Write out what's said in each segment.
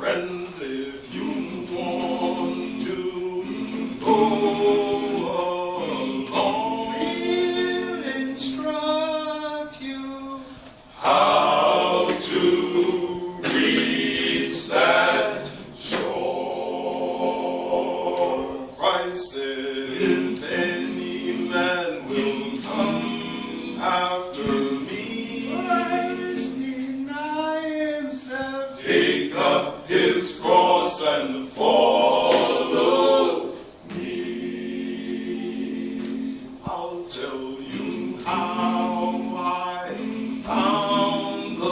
Friends, if you want to go along, we'll instruct you how to reach that shore. Christ said, if any man will come after me, Christ deny himself, take up his cross and follow me. I'll tell you how I found the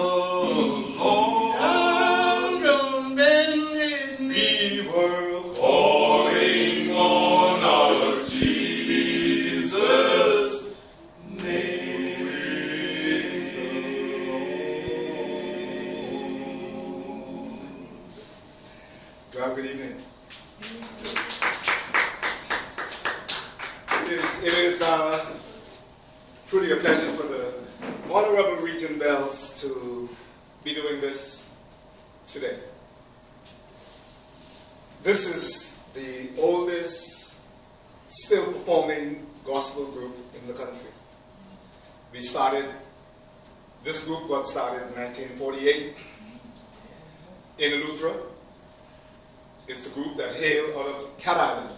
Lord. Down from bended knees, we were calling on our Jesus' name. Well, good evening. It is truly a pleasure for the Honorable Regent Bells to be doing this today. This is the oldest still performing gospel group in the country. This group got started in 1948 in Eleuthera. It's a group that hailed out of Cat Island.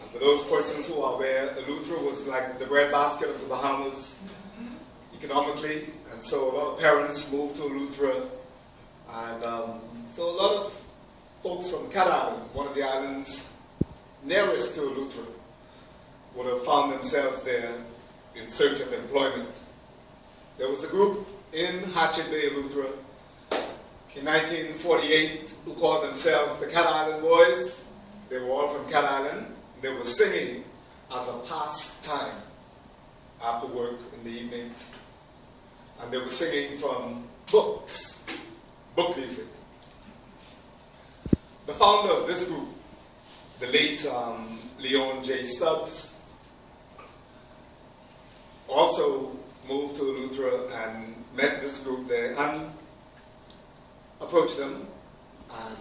And for those persons who are aware, Eleuthera was like the breadbasket of the Bahamas economically, and so a lot of parents moved to Eleuthera, and so a lot of folks from Cat Island, one of the islands nearest to Eleuthera, would have found themselves there in search of employment. There was a group in Hatchet Bay, Eleuthera, in 1948, who called themselves the Cat Island Boys. They were all from Cat Island. They were singing as a pastime after work in the evenings. And they were singing from books, book music. The founder of this group, the late Leon J. Stubbs, also moved to Eleuthera and met this group there and approached them and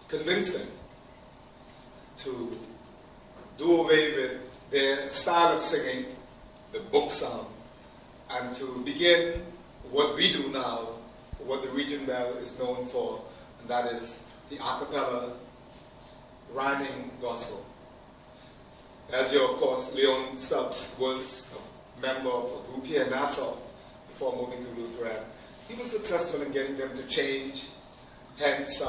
convinced them to do away with their style of singing, the book sound, and to begin what we do now, what the Regent Bell is known for, and that is the a cappella rhyming gospel. As you know, of course, Leon Stubbs was a member of a group here in Nassau before moving to Eleuthera. He was successful in getting them to change, hence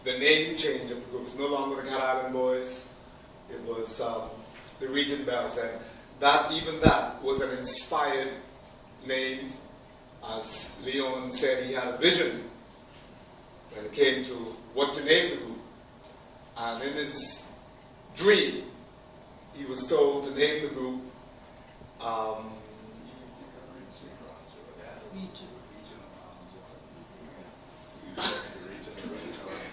the name change of the group. It's no longer the Cat Island Boys, it was the Regent Bells, and even that was an inspired name. As Leon said, he had a vision when it came to what to name the group, and in his dream, he was told to name the group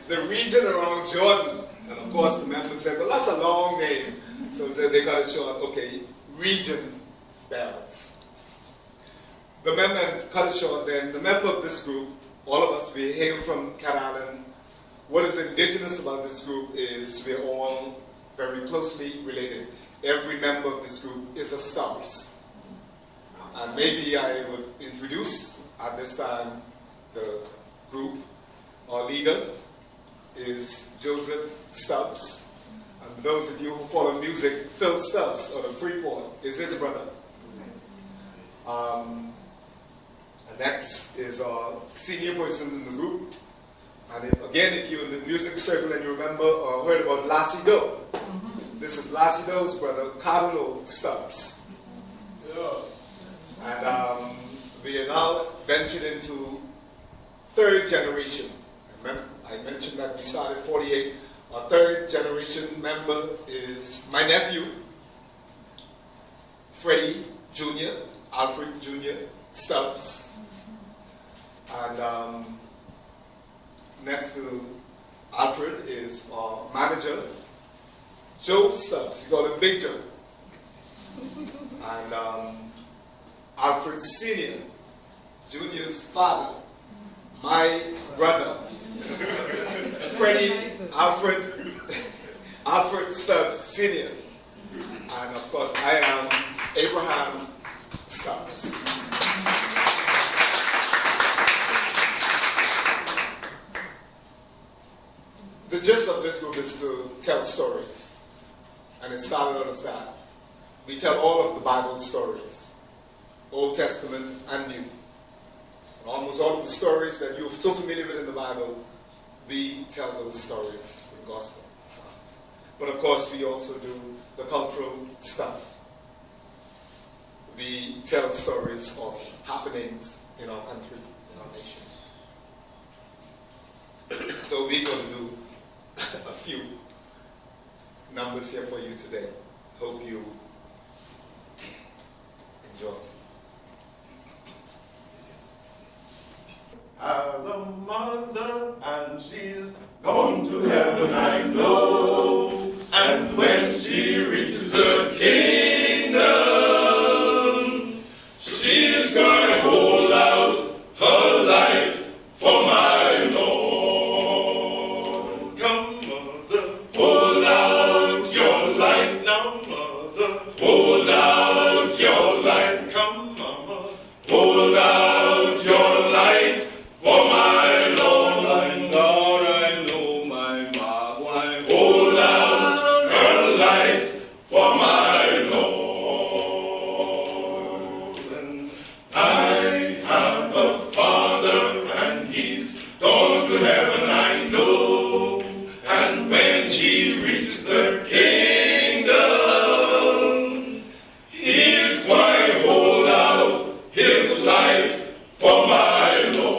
the region around Jordan. And of course the members said, well, that's a long name. So they cut it short, okay, Regent Bells. The member cut it short then, the member of this group, all of us, we hail from Cat Island. What is indigenous about this group is we're all very closely related. Every member of this group is a Stubbs. And maybe I would introduce at this time the group. Our leader is Joseph Stubbs. And for those of you who follow music, Phil Stubbs out of Freeport is his brother. And next is our senior person in the group. And if you're in the music circle and you remember or heard about Lassie Doe, this is Lassie Doe's brother, Cardinal Stubbs. And we are now ventured into third generation. I mentioned that we started 48. Our third generation member is my nephew, Freddie Jr., Alfred Jr. Stubbs. And next to Alfred is our manager, Joe Stubbs. We call him Big Joe. And Alfred Sr., Junior's father, my brother, Freddie Alfred Stubbs Sr. And of course, I am Abraham Stubbs. The gist of this group is to tell stories. And it started as that. We tell all of the Bible stories, Old Testament and New. And almost all of the stories that you're so familiar with in the Bible, we tell those stories in gospel songs. But of course, we also do the cultural stuff. We tell stories of happenings in our country, in our nation. So we're going to do a few numbers here for you today. Hope you enjoy. Have a mother and she's gone to heaven, I know. And when she reaches the kingdom, she's gonna hold out her light for my Lord. Come, mother, hold out your light now, mother. Hold out your light. Come, mama, hold out your light for my Lord. My God, I know my Magwai. Hold out her light for my Lord. And I have a Father, and He's gone to heaven, I know. And when He reaches the kingdom, He's going to hold out His light for my Lord.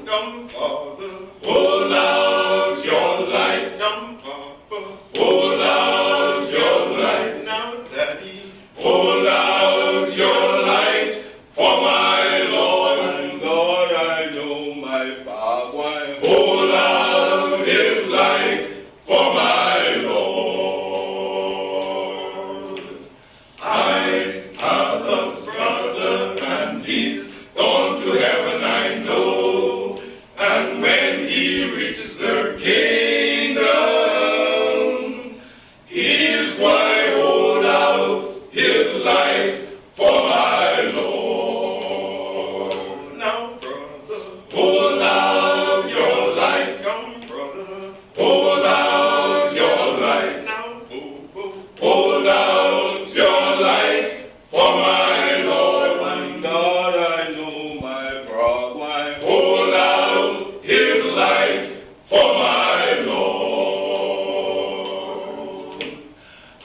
Come, Father, hold out your light. Come, Papa, hold out your light. Now, Daddy, hold out your light for my Lord. My God, I know my Papa. Hold out his light for my Lord. I have a brother, and he's gone to heaven, I know. And when he reaches the kingdom, he's going to hold out his light for my Lord. Now, brother, hold out your light. Come, brother, hold out your light. Now, hold out your light for my Lord. My God, I know my brother. Hold out his light for my Lord.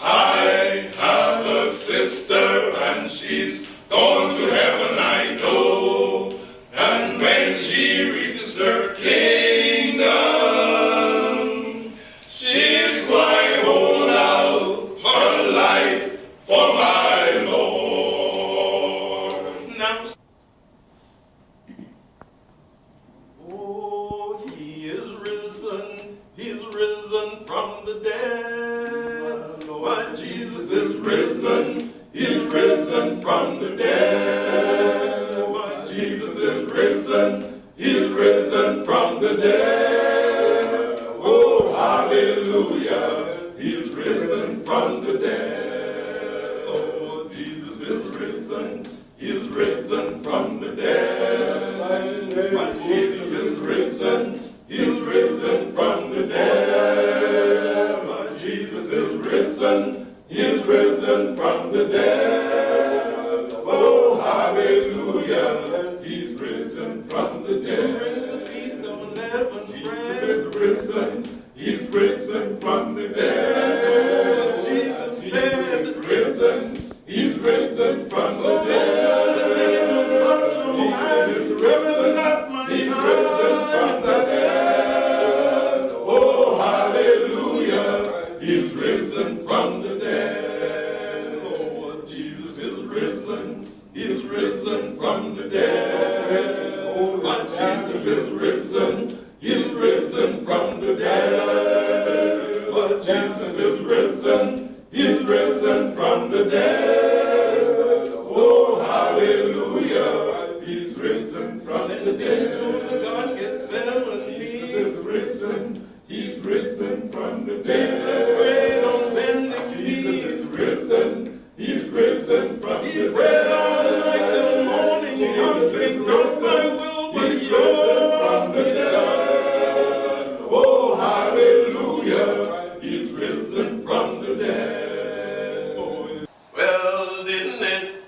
I have a sister, and she's gone to heaven, I know. And when she reaches her kingdom, she's going to hold out her light for my Lord. Now, oh, he is risen. He's risen from the dead. My Jesus is risen. He's risen from the dead. My Jesus is risen. He's risen from the dead. Oh, hallelujah. He's risen from the dead. Oh, Jesus is risen. He's risen from the dead. My Jesus is risen. He's risen from the dead. My Jesus is risen. He's risen from the dead. Oh, hallelujah. He's risen from the dead. The feast of unleavened bread. Jesus is risen. He's risen from the dead. Jesus said, He's risen. He's risen from the dead. Jesus is risen. He's risen from the dead. Oh, hallelujah. He's risen from the dead. Oh, Jesus is risen. He's risen from the dead. Oh, my Jesus is risen. He's risen from the dead. But Jesus is risen. He's risen from the dead. Oh, hallelujah. He's risen from the dead. ascended into the Garden Gethsemane. Jesus is risen. He's risen from the dead. Jesus prayed on bending knees. Jesus is risen. He's risen from the dead. He prayed all night till morning. I'm saying, not my will, but yours be done. Oh, hallelujah. He's risen from the dead. Well, didn't it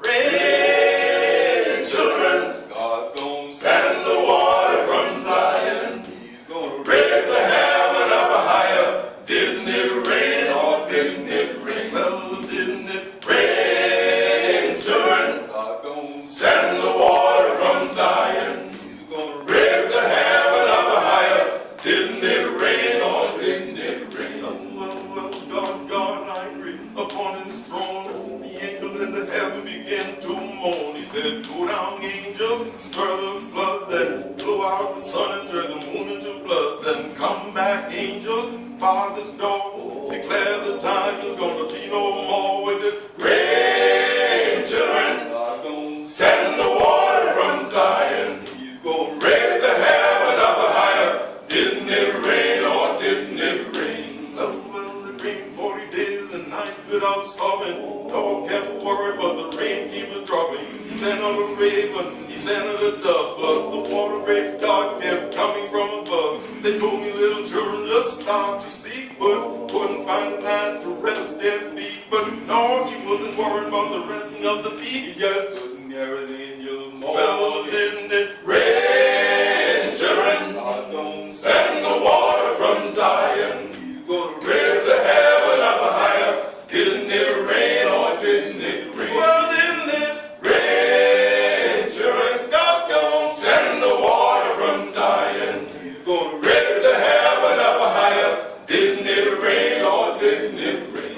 rain, children? God gonna send the water from Zion. He's gonna raise the heaven up higher. Didn't it rain or didn't it rain? Well, didn't it rain, children? God gonna send the water from Zion. He's gonna raise the heaven up higher. Didn't it rain or didn't it rain? Well, God, angry upon his throne. The angel in the heaven began to moan. He said, go down, angel, stir the flood, then blow out the sun and turn the moon into blood. Then come back, angel, bar this door. Declare the time is going to be no more with the rain, children. God gonna send the water from Zion. He's going to raise the heaven up higher. Didn't it rain or didn't it rain? Well, it rained 40 days and nights without stopping. Dog kept worried, but the rain kept dropping. He sent out a raven, he sent out a dove, but the water great God kept coming from above. They told me, little children, just start to seek, but couldn't find land to rest their feet. But no, he wasn't worried about the resting of the feet. He just couldn't hear the angels moan. Well, didn't it rain, children? God don't send the water from Zion. He's gonna raise the heaven up higher. Didn't it rain or didn't it rain? Well, didn't it rain, children? God don't send the water from Zion. He's gonna raise the heaven up higher. Didn't it rain or didn't it rain?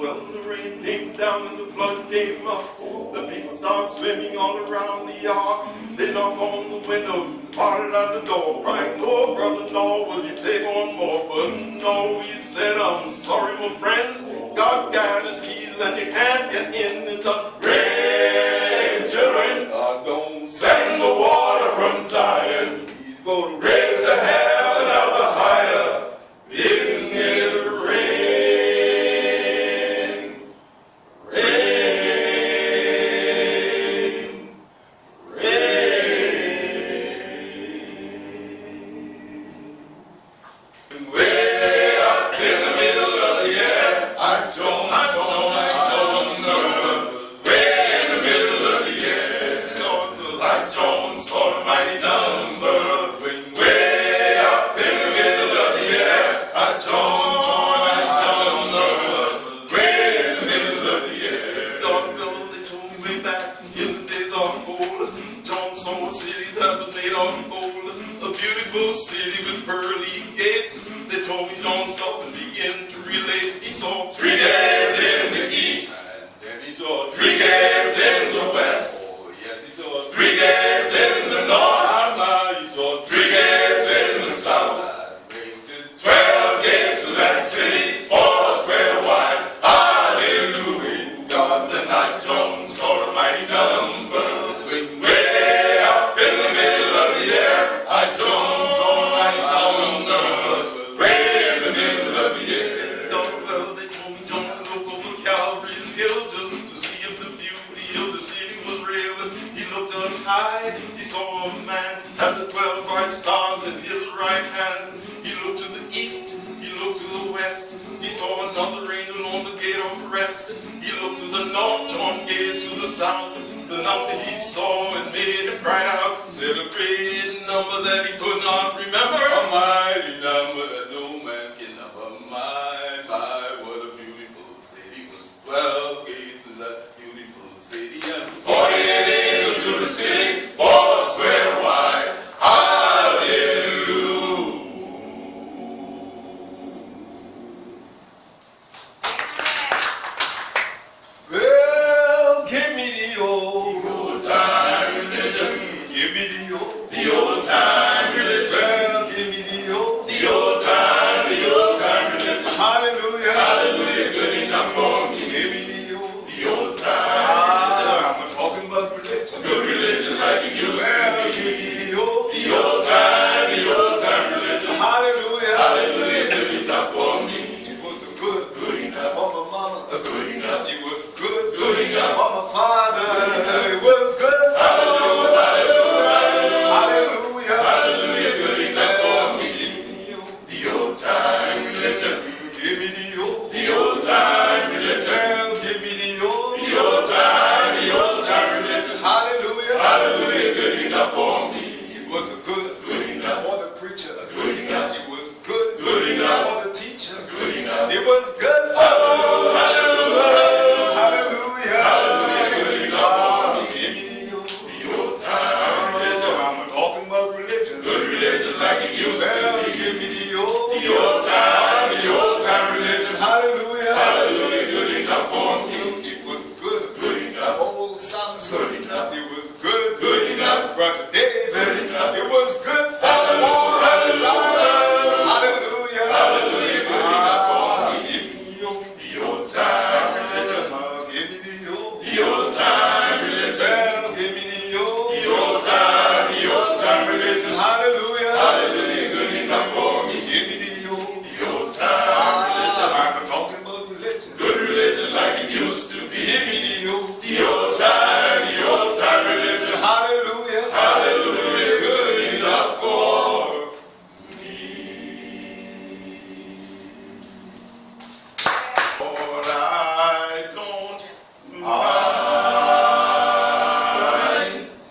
Well, the rain came down and the flood came up. The people started swimming all around the ark. They knocked on the window, parted at the door, crying, no, brother, no, will you take on more? But no, he said, I'm sorry, my friends, God got his keys and you can't get in the rain, children. God don't send the water from Zion. He's gonna raise the heaven up higher. Didn't it rain? Way up in the middle of the year, I told my way in the middle of the year, like John saw the mighty number. Way up in the middle of the year, I John saw the mighty number. Way in the middle of the year. God knows they told me way back in the days of old. John saw a city that was made of gold. A beautiful city with pearly gates. They told me don't stop and begin to relate. He saw 3 gates in the east, and then he saw 3 gates in the west. Oh yes, he saw 3 gates in the north, and he saw 3 gates in the south. That makes it 12 gates to that city, 4 square wide. Hallelujah, God, the night John saw the mighty number. Way up in the middle of the year, I John saw the mighty number. Way in the middle of the year. Well, they told me John look over Calvary's hill just to see if the beauty of the city was real. He looked up high, he saw a man had the 12 bright stars in his right hand. He looked to the east, he looked to the west. He saw another angel on the gate of rest. He looked to the north, John gazed to the south. The number he saw and made him cry out, said a great number that he could not remember. A mighty number that no man can number. My, what a beautiful city. With 12 gates to that beautiful city. And 48 angels to the city, 4 square wide. Hallelujah. Well, give me the old time religion. Give me the old time religion. Well, give me the old time religion. Hallelujah, hallelujah, good enough for me. Give me the old time religion. I'm talking about religion. Good religion like you used to be. preacher. Good enough. It was good. Good enough. For the teacher. Good enough. It was good for Hallelujah. Hallelujah. Hallelujah. Good enough. Give me The old time religion. I'm talking about religion. Good religion like it used to Well, be. give me the old time religion. Hallelujah. Hallelujah. Good enough for me. It was good. Good enough. Old Samson. Good enough. It was good. Good enough. Brother David. Good enough. It was good for the war and the silence. Hallelujah. Hallelujah. Good enough for me. Give me The old time religion. give me The old time religion. well, give me The old time religion. Hallelujah. Hallelujah. Good enough for me. Give me the The old time religion. I'm talking about religion. Good religion like it used to be. Give me The old time religion. hallelujah. Hallelujah. Good enough for me. Lord, I don't mind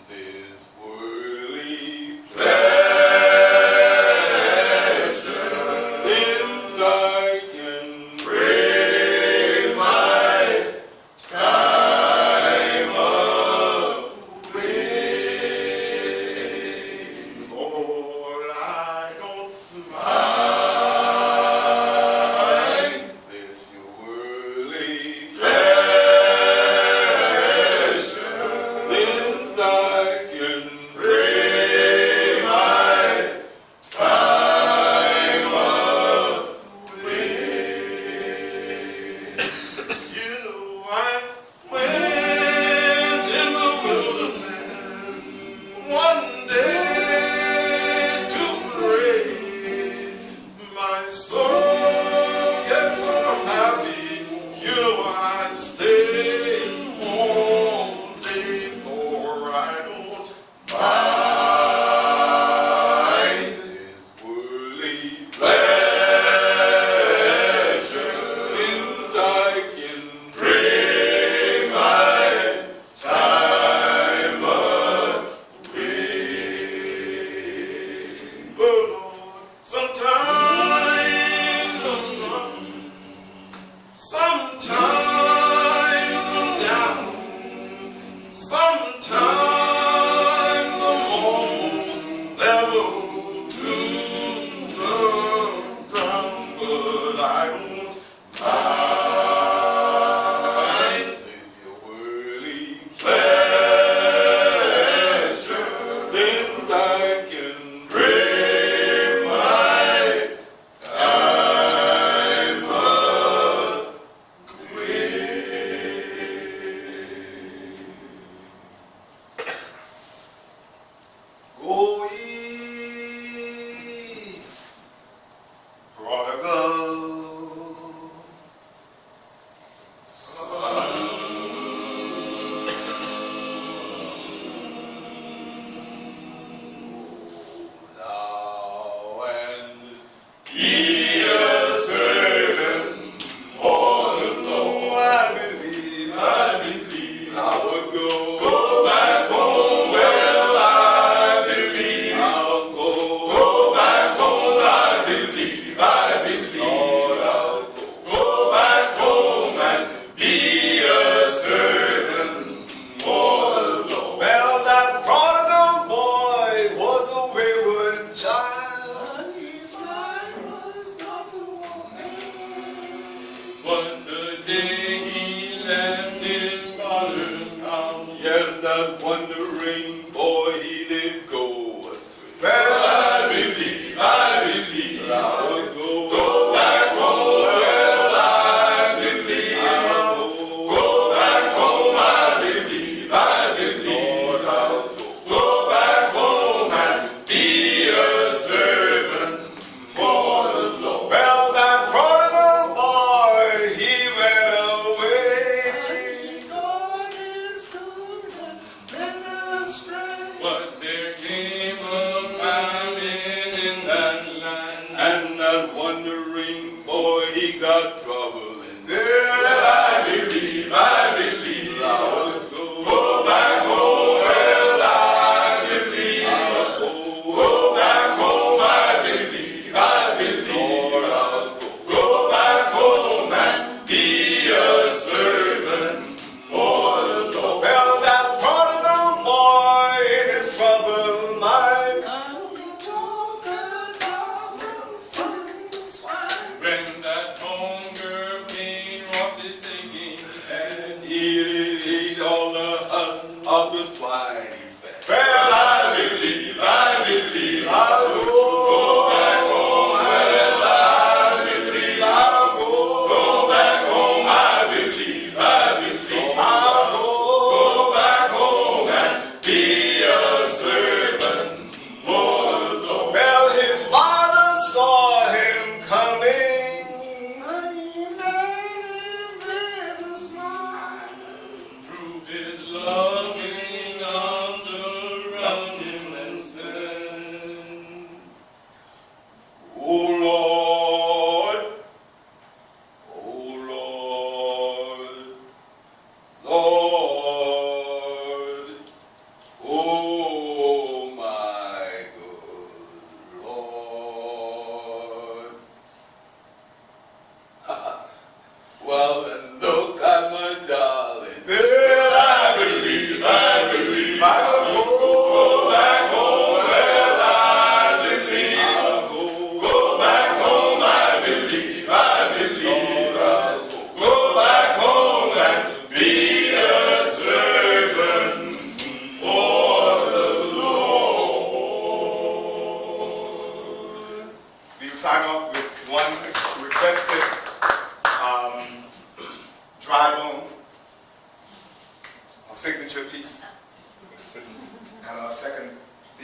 this worldly pleasure, since I can bring my time away. Lord, I don't mind this your worldly pleasure, since I can bring my time away. You know, I went in the wilderness one day to pray. My soul gets so happy. You know, I stay all day, for I don't mind this worldly pleasure, since I can bring my time away. Oh Lord, sometimes I'm up, sometimes I'm down, sometimes I'm almost level to the ground, but I don't mind this your worldly pleasure, since I can bring my time away. Go ye, prodigal. Now and Be a servant for the Lord. I believe I believe I would go back home. Well, I believe I'll go. back home. I believe Lord, I'll go back home and be a servant for the Lord. Well, that prodigal boy was a wayward child. His life was not to walk.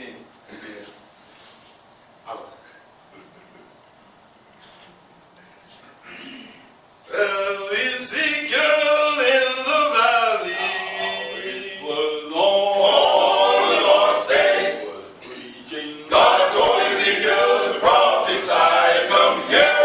14 and be out. Well, Ezekiel in the valley was on the Lord's day, was preaching. God told Ezekiel to prophesy, come hear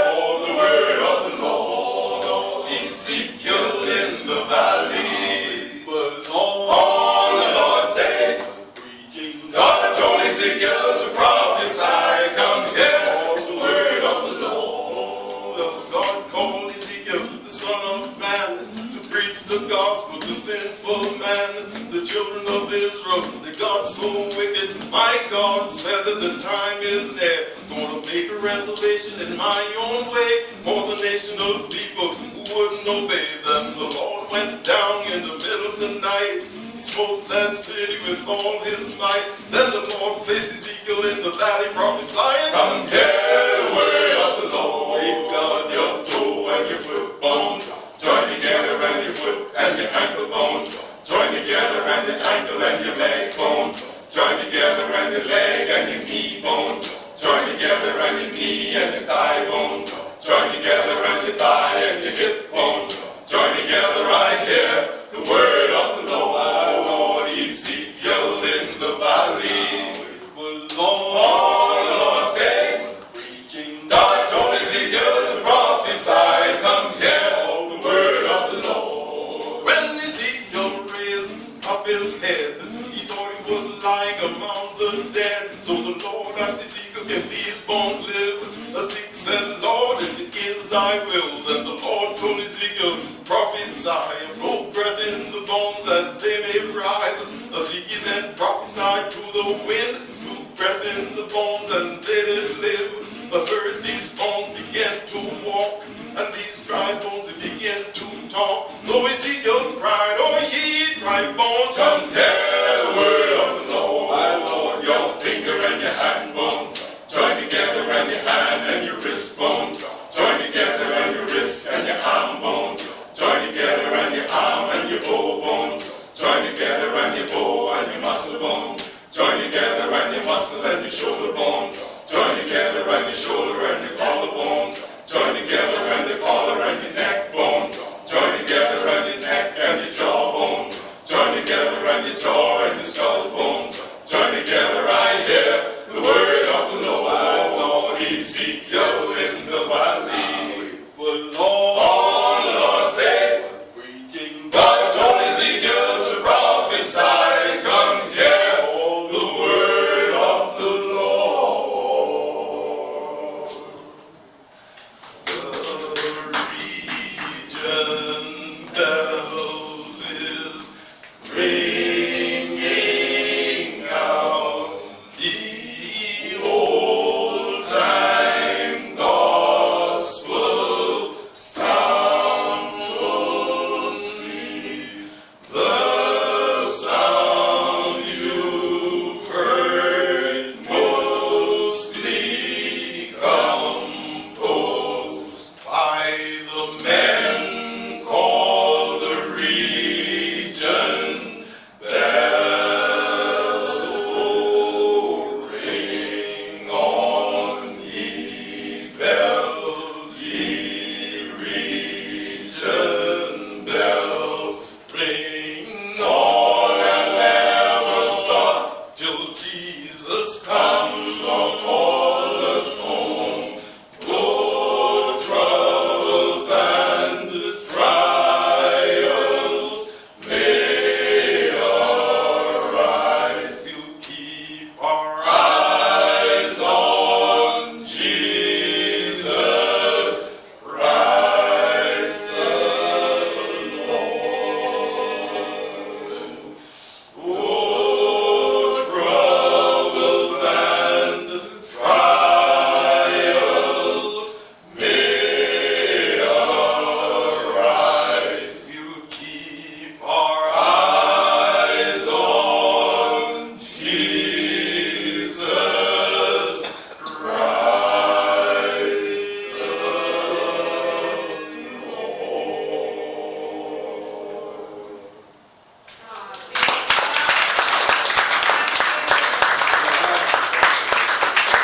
the word of the Lord. Ezekiel in the valley was on the Lord's day, was preaching. God told Ezekiel to prophesy, come hear the word of the Lord. God called Ezekiel, the son of man, to preach the gospel to sinful man, the children of Israel. They got so wicked, my God said that the time is near. Gonna make a reservation in my own way for the nation of people who wouldn't obey them. The Lord went down in the middle of the night. He smote that city with all his might. Then the Lord placed Ezekiel in the valley prophesying, come hear the word of the Lord. Wake God your toe and your foot bones, join together and your foot and your ankle bones, join together and your ankle and your leg bones, join together and your leg and your knee bones, join together and your knee and your thigh bones, join together and your thigh and your hip bones, join together right here, the word of the Lord. Ezekiel in the valley was on the Lord's day, preaching. God told Ezekiel to prophesy, come hear the word of the Lord. When Ezekiel raised up his head, he thought he was lying among the dead. So the Lord asked Ezekiel, can these bones live? Ezekiel said, Lord, if it is thy will. Then the Lord told Ezekiel, prophesy, blow breath in the bones that they may rise. Ezekiel then prophesied to the wind, blew breath in the bones and they did live. But heard these bones began to walk, and these dry bones began to talk. So Ezekiel cried, oh ye dry bones, come hear the word of the Lord. My Lord, your finger and your hand bones, join together and your hand and your wrist bones, join together and your wrist and your arm bones, join together and your arm and your bow bones, join together and your bow and your muscle bones, join together and your muscle and your shoulder bones, join together and your shoulder and your collar bones, join together and your collar and your neck bones, join together and your neck and your jaw bones, join together and your jaw and your skull bones, join together right here, the word of the Lord. Ezekiel in the valley was on the Lord's day, preaching. God told Ezekiel to prophesy, come hear the word of the Lord. The region bells is ringing out the old time gospel sound so sweet. The sound you've heard mostly composed by the men called the region bells. Oh, ring on ye bells, ye region bells, ring on and never stop till Jesus comes or calls us home.